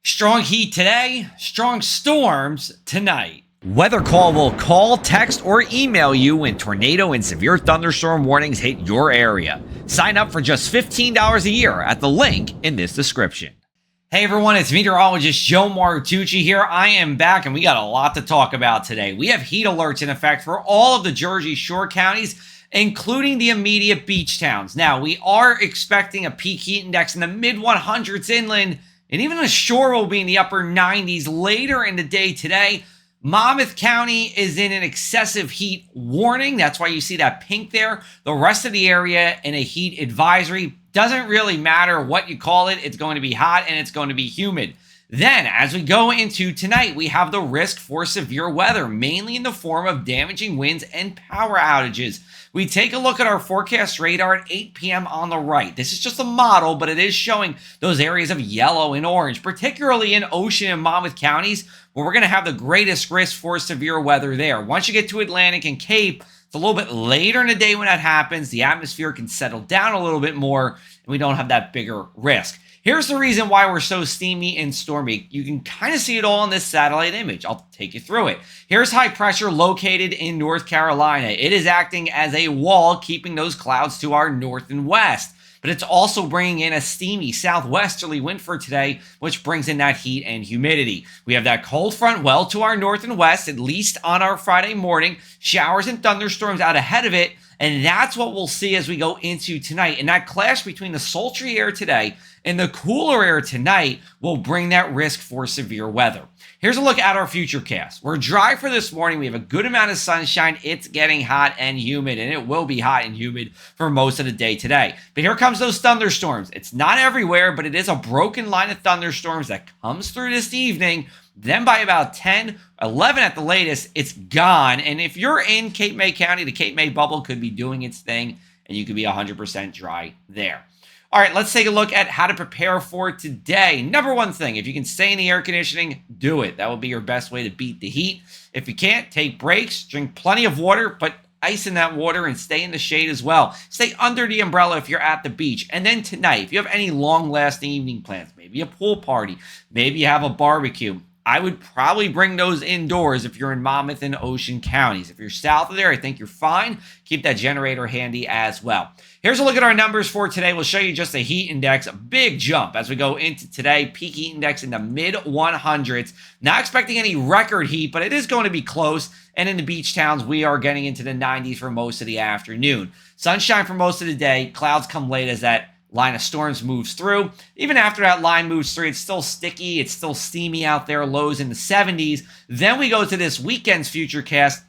Strong heat today, strong storms tonight. Weather Call will call, text, or email you when tornado and severe thunderstorm warnings hit your area. Sign up for just $15 a year at the link in this description. Hey everyone, it's meteorologist Joe Martucci here. I am back and we got a lot to talk about today. We have heat alerts in effect for all of the Jersey Shore counties, including the immediate beach towns. Now, we are expecting a peak heat index in the mid 100s inland, and even the shore will be in the upper 90s later in the day today. Monmouth County is in an excessive heat warning. That's why you see that pink there. The rest of the area in a heat advisory. Doesn't really matter what you call it. It's going to be hot and it's going to be humid. Then, as we go into tonight, we have the risk for severe weather, mainly in the form of damaging winds and power outages. We take a look at our forecast radar at 8 p.m. on the right. This is just a model, but it is showing those areas of yellow and orange, particularly in Ocean and Monmouth counties, where we're going to have the greatest risk for severe weather there. Once you get to Atlantic and Cape, it's a little bit later in the day when that happens. The atmosphere can settle down a little bit more, and we don't have that bigger risk. Here's the reason why we're so steamy and stormy. You can kind of see it all in this satellite image. I'll take you through it. Here's high pressure located in North Carolina. It is acting as a wall, keeping those clouds to our north and west. But it's also bringing in a steamy southwesterly wind for today, which brings in that heat and humidity. We have that cold front well to our north and west, at least on our Friday morning. Showers and thunderstorms out ahead of it. And that's what we'll see as we go into tonight. And that clash between the sultry air today and the cooler air tonight will bring that risk for severe weather. Here's a look at our futurecast. We're dry for this morning. We have a good amount of sunshine. It's getting hot and humid, and it will be hot and humid for most of the day today. But here comes those thunderstorms. It's not everywhere, but it is a broken line of thunderstorms that comes through this evening. Then by about 10, 11 at the latest, it's gone. And if you're in Cape May County, the Cape May bubble could be doing its thing, and you could be 100% dry there. All right, let's take a look at how to prepare for today. Number one thing, if you can stay in the air conditioning, do it. That will be your best way to beat the heat. If you can't, take breaks, drink plenty of water, put ice in that water, and stay in the shade as well. Stay under the umbrella if you're at the beach. And then tonight, if you have any long-lasting evening plans, maybe a pool party, maybe you have a barbecue, I would probably bring those indoors if you're in Monmouth and Ocean counties. If you're south of there, I think you're fine. Keep that generator handy as well. Here's a look at our numbers for today. We'll show you just the heat index, a big jump as we go into today. Peak heat index in the mid 100s. Not expecting any record heat, but it is going to be close. And in the beach towns, we are getting into the 90s for most of the afternoon. Sunshine for most of the day. Clouds come late as that line of storms moves through. Even after that line moves through, it's still sticky. It's still steamy out there. Lows in the 70s. Then we go to this weekend's futurecast,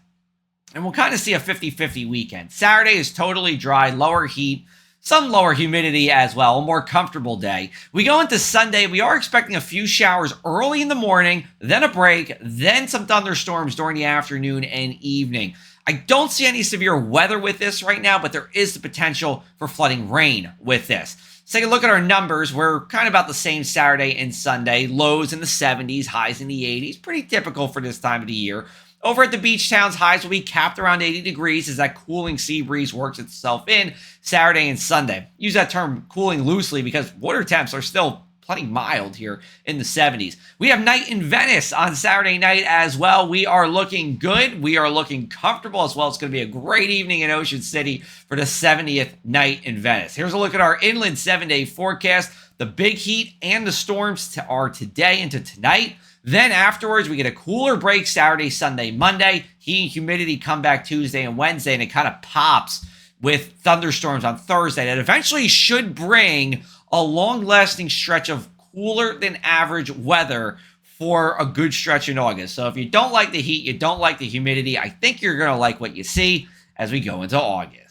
and we'll kind of see a 50-50 weekend. Saturday is totally dry, lower heat, some lower humidity as well, a more comfortable day. We go into Sunday. We are expecting a few showers early in the morning, then a break, then some thunderstorms during the afternoon and evening. I don't see any severe weather with this right now, but there is the potential for flooding rain with this. Let's take a look at our numbers. We're kind of about the same Saturday and Sunday. Lows in the 70s, highs in the 80s. Pretty typical for this time of the year. Over at the beach towns, highs will be capped around 80 degrees as that cooling sea breeze works itself in Saturday and Sunday. Use that term cooling loosely because water temps are still plenty mild here in the 70s. We have night in Venice on Saturday night as well. We are looking good. We are looking comfortable as well. It's going to be a great evening in Ocean City for the 70th night in Venice. Here's a look at our inland 7-day forecast. The big heat and the storms are today into tonight. Then afterwards, we get a cooler break Saturday, Sunday, Monday. Heat and humidity come back Tuesday and Wednesday, and it kind of pops with thunderstorms on Thursday that eventually should bring a long-lasting stretch of cooler than average weather for a good stretch in August. So if you don't like the heat, you don't like the humidity, I think you're going to like what you see as we go into August.